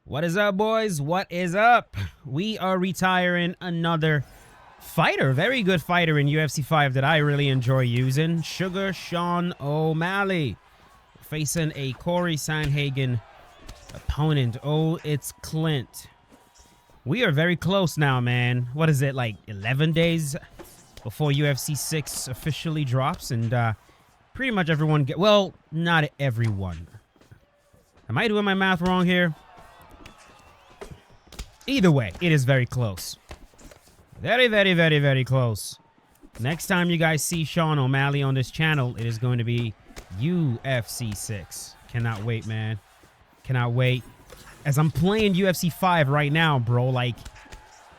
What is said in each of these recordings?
What is up, boys? What is up? We are retiring another fighter, very good fighter in UFC 5 that I really enjoy using. Sugar Sean O'Malley facing a Corey Sandhagen opponent. Oh, it's Clint. We are very close now, man. What is it, like 11 days before UFC 6 officially drops? And pretty much everyone well, not everyone. Am I doing my math wrong here? Either way, it is very close. Very, very, very, very close. Next time you guys see Sean O'Malley on this channel, it is going to be UFC 6. Cannot wait, man. Cannot wait. As I'm playing UFC 5 right now, bro, like,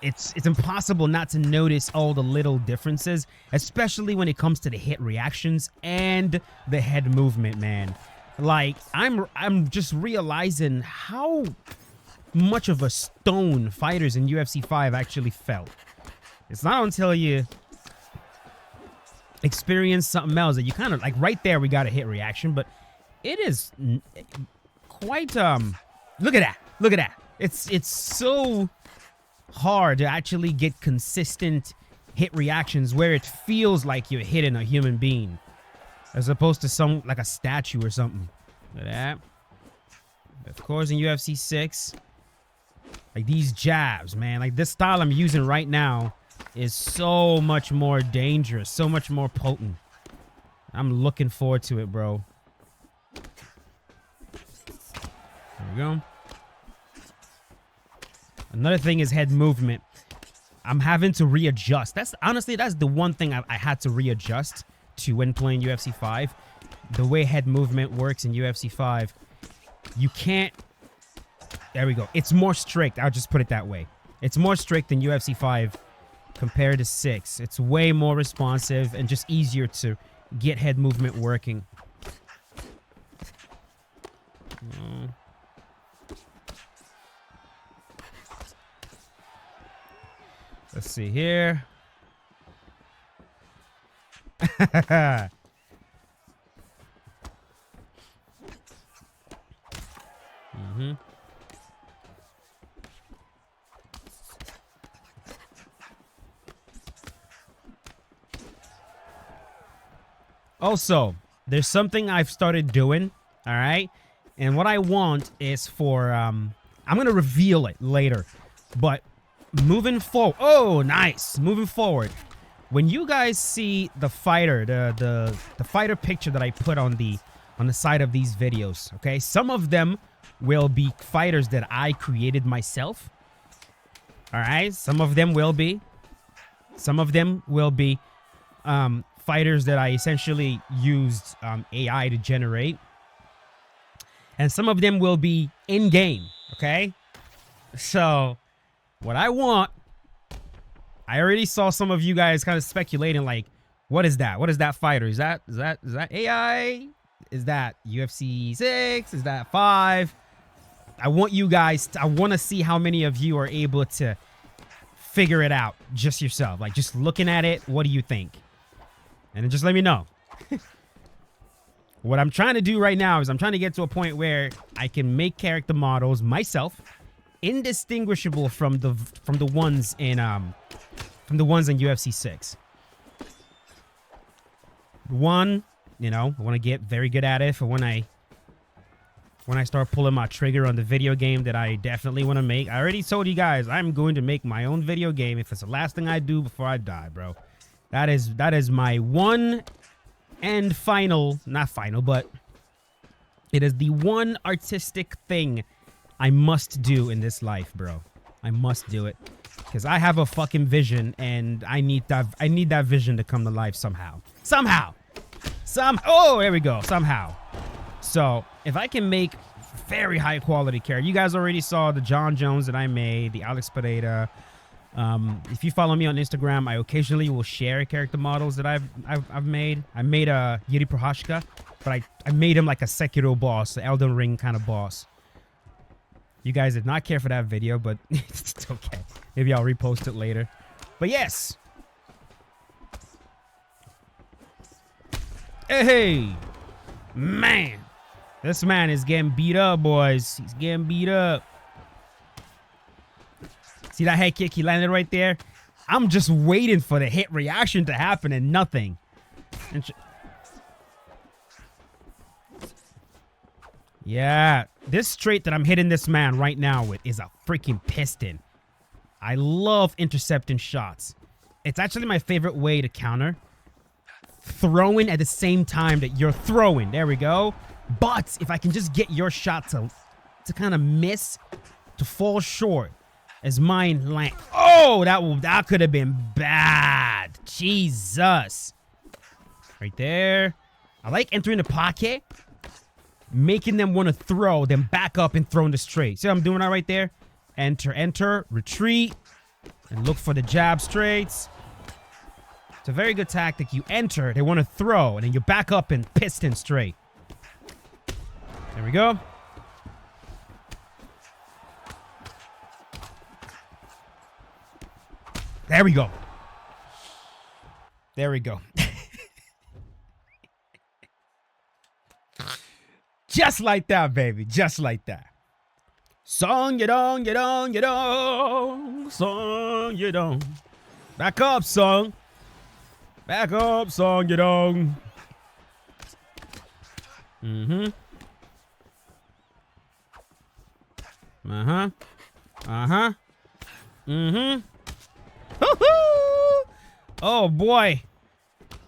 it's impossible not to notice all the little differences, especially when it comes to the hit reactions and the head movement, man. Like, I'm just realizing how much of a stone fighters in UFC 5 actually felt. It's not until you experience something else that you kind of, like, right there we got a hit reaction, but it is quite, look at that. Look at that. It's so hard to actually get consistent hit reactions where it feels like you're hitting a human being as opposed to like a statue or something. Look at that. Of course, in UFC 6, like these jabs, man, like this style I'm using right now is so much more dangerous, so much more potent. I'm looking forward to it, bro. There we go. Another thing is head movement. I'm having to readjust. That's honestly, that's the one thing I had to readjust to when playing UFC 5. The way head movement works in UFC 5, you can't. There we go. It's more strict. I'll just put it that way. It's more strict than UFC 5 compared to 6. It's way more responsive and just easier to get head movement working. Let's see here. Also, there's something I've started doing, all right? And what I want is for, I'm going to reveal it later, but moving forward, oh, nice. Moving forward, when you guys see the fighter, the fighter picture that I put on the side of these videos, okay? Some of them will be fighters that I created myself, all right? Some of them will be fighters that I essentially used AI to generate. And some of them will be in-game, okay? So, what I want, I already saw some of you guys kind of speculating, like, what is that? What is that fighter? Is that AI? Is that UFC 6? Is that 5? I want you guys, I want to see how many of you are able to figure it out just yourself. Like, just looking at it, what do you think? And then just let me know. What I'm trying to do right now is I'm trying to get to a point where I can make character models myself, indistinguishable from the ones in UFC 6. One, you know, I want to get very good at it for when I start pulling my trigger on the video game that I definitely want to make. I already told you guys I'm going to make my own video game if it's the last thing I do before I die, bro. That is my one and final, not final, but it is the one artistic thing I must do in this life, bro. I must do it because I have a fucking vision and I need that vision to come to life somehow. Oh, there we go. Somehow. So if I can make very high quality character, you guys already saw the John Jones that I made, the Alex Pereira. If you follow me on Instagram, I occasionally will share character models that I've made. I made a Yuri Prohashka, but I made him like a Sekiro boss, the Elden Ring kind of boss. You guys did not care for that video, but it's okay. Maybe I'll repost it later. But yes. Hey, man. This man is getting beat up, boys. He's getting beat up. See that head kick? He landed right there. I'm just waiting for the hit reaction to happen and nothing. Yeah, this straight that I'm hitting this man right now with is a freaking piston. I love intercepting shots. It's actually my favorite way to counter. Throwing at the same time that you're throwing. There we go. But if I can just get your shot to kind of miss, to fall short as mine land. Oh, that could have been bad. Jesus. Right there. I like entering the pocket, making them want to throw, then back up and throw in the straight. See what I'm doing that right there? Enter, retreat, and look for the jab straights. It's a very good tactic. You enter, they want to throw, and then you back up and piston straight. There we go. There we go. There we go. Just like that, baby. Just like that. Song you don't, you don't, you don't. Song you don't. Back up, song. Back up, song you don't. Mm-hmm. Uh-huh. Uh-huh. Mm-hmm. Woo-hoo! Oh, boy.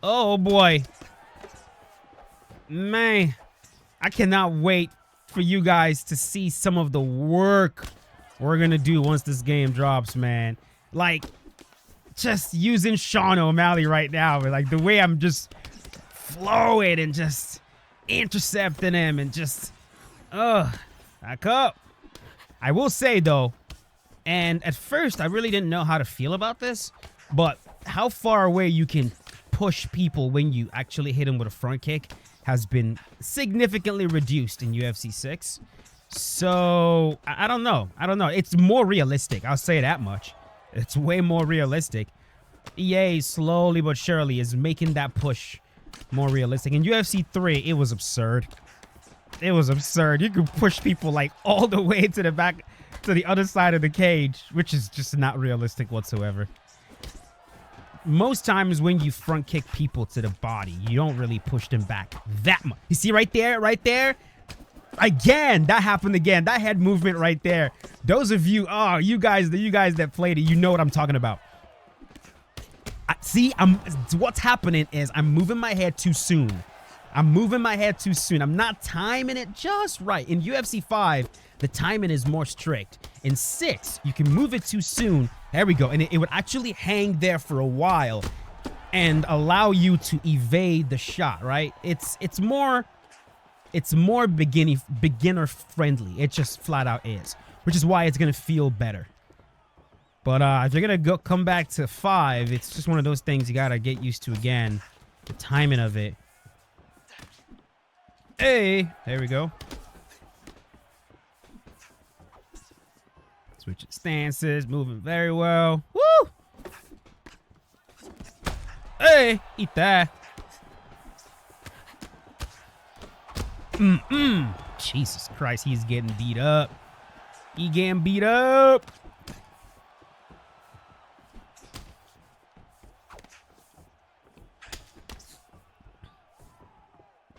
Oh, boy. Man. I cannot wait for you guys to see some of the work we're gonna do once this game drops, man. Like, just using Sean O'Malley right now, like the way I'm just flowing and just intercepting him and just, back up. I will say though, and at first I really didn't know how to feel about this, but how far away you can push people when you actually hit them with a front kick has been significantly reduced in UFC 6. So, I don't know. I don't know. It's more realistic. I'll say that much. It's way more realistic. EA slowly but surely is making that push more realistic. In UFC 3, it was absurd. It was absurd. You could push people like all the way to the back, to the other side of the cage, which is just not realistic whatsoever. Most times when you front kick people to the body, you don't really push them back that much. You see right there, right there? Again, that happened again. That head movement right there. Those of you, oh, you guys that played it, you know what I'm talking about. See, what's happening is I'm moving my head too soon. I'm moving my head too soon. I'm not timing it just right. In UFC 5, the timing is more strict. In 6, you can move it too soon. There we go. And it would actually hang there for a while and allow you to evade the shot, right? It's more beginner friendly. It just flat out is, which is why it's going to feel better. But if you're going to come back to 5, it's just one of those things you got to get used to again. The timing of it. Hey, there we go. Switching stances, moving very well. Woo! Hey, eat that. Jesus Christ, he's getting beat up. He getting beat up.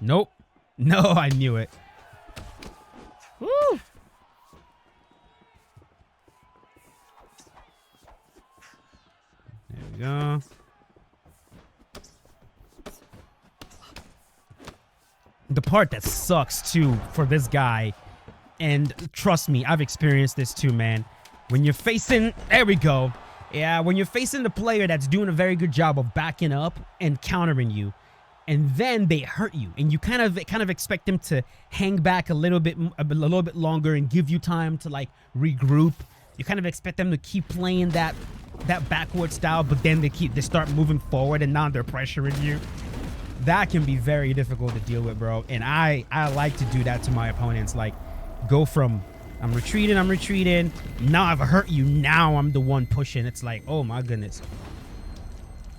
Nope. No, I knew it. Woo! There we go. The part that sucks too for this guy, and trust me, I've experienced this too, man. When you're facing, there we go. Yeah, when you're facing the player that's doing a very good job of backing up and countering you, and then they hurt you, and you kind of expect them to hang back a little bit longer and give you time to like regroup. You kind of expect them to keep playing that backward style, but then they start moving forward, and now they're pressuring you. That can be very difficult to deal with, bro. And I like to do that to my opponents. Like, go from I'm retreating. Now I've hurt you. Now I'm the one pushing. It's like, oh my goodness.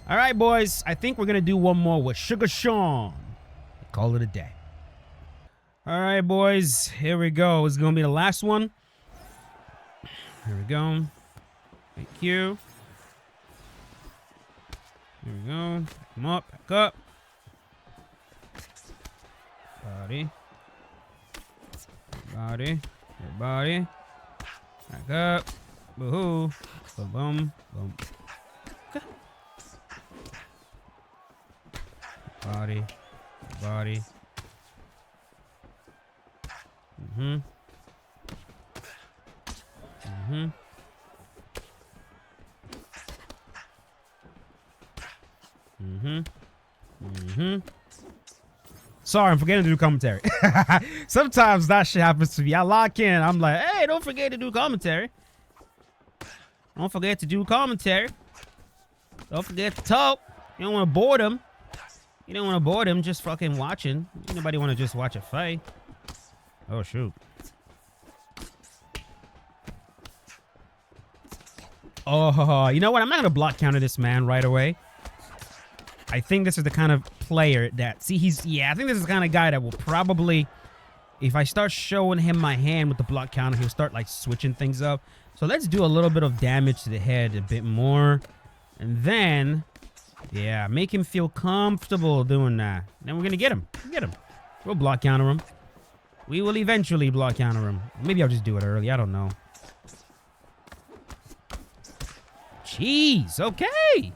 All right, boys. I think we're going to do one more with Sugar Sean. Call it a day. All right, boys. Here we go. It's going to be the last one. Here we go. Thank you. There we go. Come up, back up. Body. Body. Body. Back up. Boo-hoo. Boom, boom, boom. Okay. Body. Body. Mm-hmm. Mm-hmm. Mm-hmm. Mm-hmm. Sorry, I'm forgetting to do commentary. Sometimes that shit happens to me. I lock in. I'm like, hey, don't forget to do commentary. Don't forget to do commentary. Don't forget to talk. You don't want to bore them. You don't want to bore them just fucking watching. Nobody want to just watch a fight. Oh, shoot. Oh, you know what? I'm not going to block counter this man right away. I think this is the kind of player that... See, I think this is the kind of guy that will probably... If I start showing him my hand with the block counter, he'll start, like, switching things up. So let's do a little bit of damage to the head a bit more. And then... Yeah, make him feel comfortable doing that. Then we're going to get him. Get him. We'll block counter him. We will eventually block counter him. Maybe I'll just do it early. I don't know. Jeez. Okay.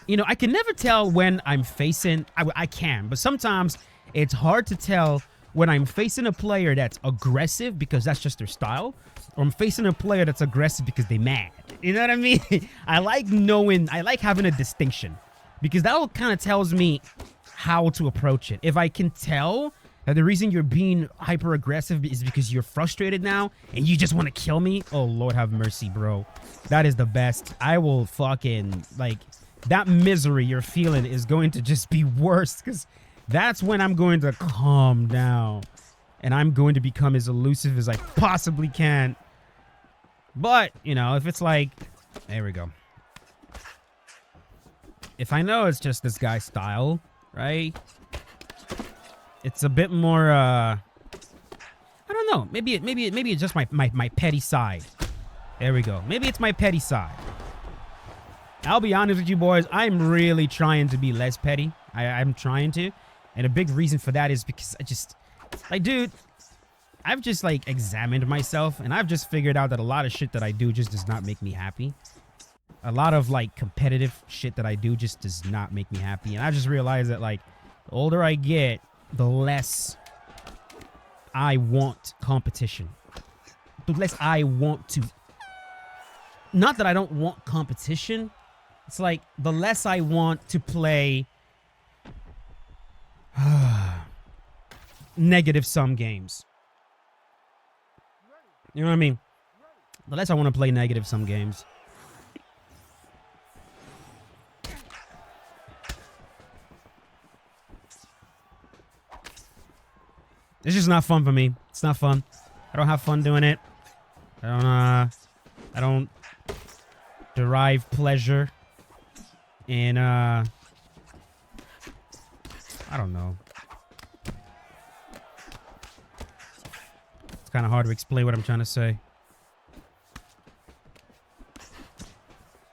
You know, I can never tell when I'm facing... I can, but sometimes it's hard to tell when I'm facing a player that's aggressive because that's just their style, or I'm facing a player that's aggressive because they're mad. You know what I mean? I like having a distinction because that kind of tells me how to approach it. If I can tell that the reason you're being hyper aggressive is because you're frustrated now and you just want to kill me, oh, Lord have mercy, bro. That is the best. I will fucking, like... That misery you're feeling is going to just be worse because that's when I'm going to calm down and I'm going to become as elusive as I possibly can. But, you know, if it's like, there we go. If I know it's just this guy's style, right? It's a bit more, I don't know. Maybe it's just my petty side. There we go. Maybe it's my petty side. I'll be honest with you boys, I'm really trying to be less petty. I'm trying to. And a big reason for that is because I just... Like, dude, I've just, like, examined myself. And I've just figured out that a lot of shit that I do just does not make me happy. A lot of, like, competitive shit that I do just does not make me happy. And I just realized that, like, the older I get, the less I want competition. The less I want to... Not that I don't want competition. It's like, the less I want to play negative sum games. You know what I mean? The less I want to play negative sum games. It's just not fun for me. It's not fun. I don't have fun doing it. I don't derive pleasure in, I don't know. It's kind of hard to explain what I'm trying to say.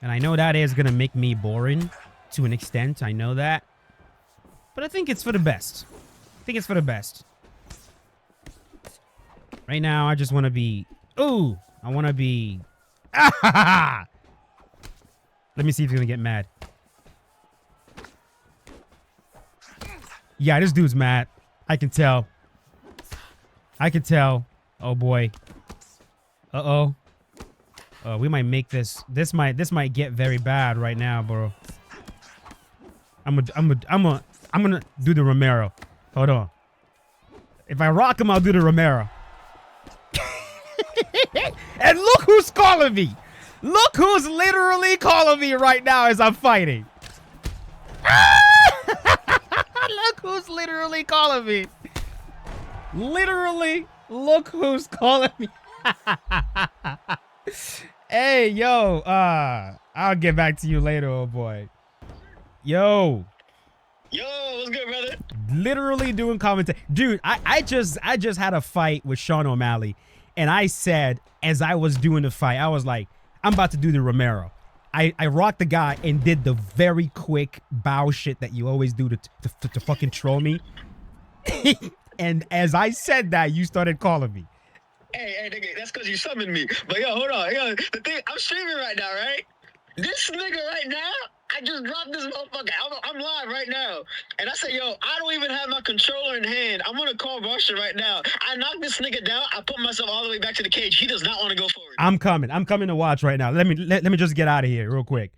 And I know that is going to make me boring to an extent. I know that. But I think it's for the best. I think it's for the best. Right now, I just want to be... Ooh! I want to be... Ah! Let me see if he's going to get mad. Yeah, this dude's mad. I can tell. I can tell. Oh, boy. Uh-oh. We might make this... This might get very bad right now, bro. I'm gonna do the Romero. Hold on. If I rock him, I'll do the Romero. And look who's calling me. Look who's literally calling me right now as I'm fighting. Look who's literally calling me. Literally, look who's calling me. Hey, yo, I'll get back to you later, oh boy. Yo, what's good, brother? Literally doing commentary. Dude, I just had a fight with Sean O'Malley. And I said, as I was doing the fight, I was like, I'm about to do the Romero. I rocked the guy and did the very quick bow shit that you always do to fucking troll me. And as I said that, you started calling me. Hey, nigga, that's because you summoned me. But yo, hold on. Yo, the thing, I'm streaming right now, right? This nigga right now, I just dropped this motherfucker. I'm live right now. And I said, yo, I don't even have my controller in hand. I'm going to call Russia right now. I knocked this nigga down. I put myself all the way back to the cage. He does not want to go forward. I'm coming to watch right now. Let me just get out of here real quick.